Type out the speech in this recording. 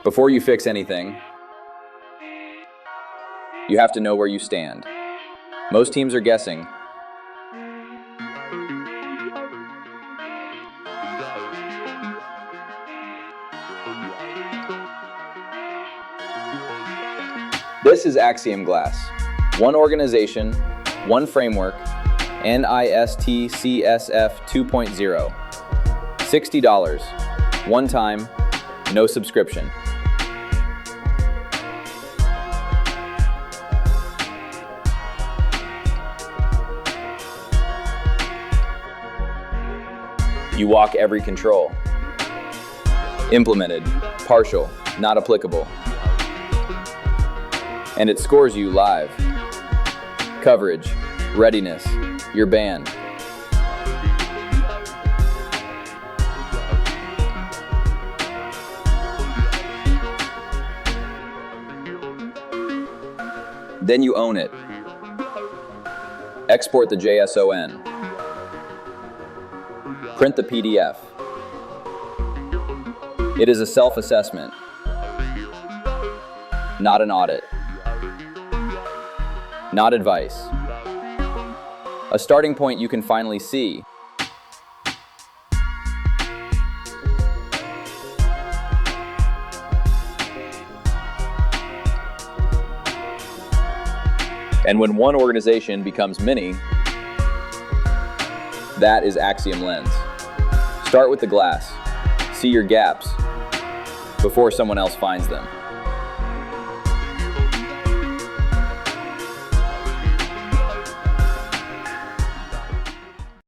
Before you fix anything, you have to know where you stand. Most teams are guessing. This is AxiomGlass. One organization, one framework, NIST CSF 2.0. $60. One time, no subscription. You walk every control. Implemented, partial, not applicable. And it scores you live. Coverage, readiness, you're banned. Then you own it. Export the JSON. Print the PDF. It is a self-assessment, not an audit. Not advice. A starting point you can finally see. And when one organization becomes many, that is AxiomLens. Start with the glass. See your gaps before someone else finds them.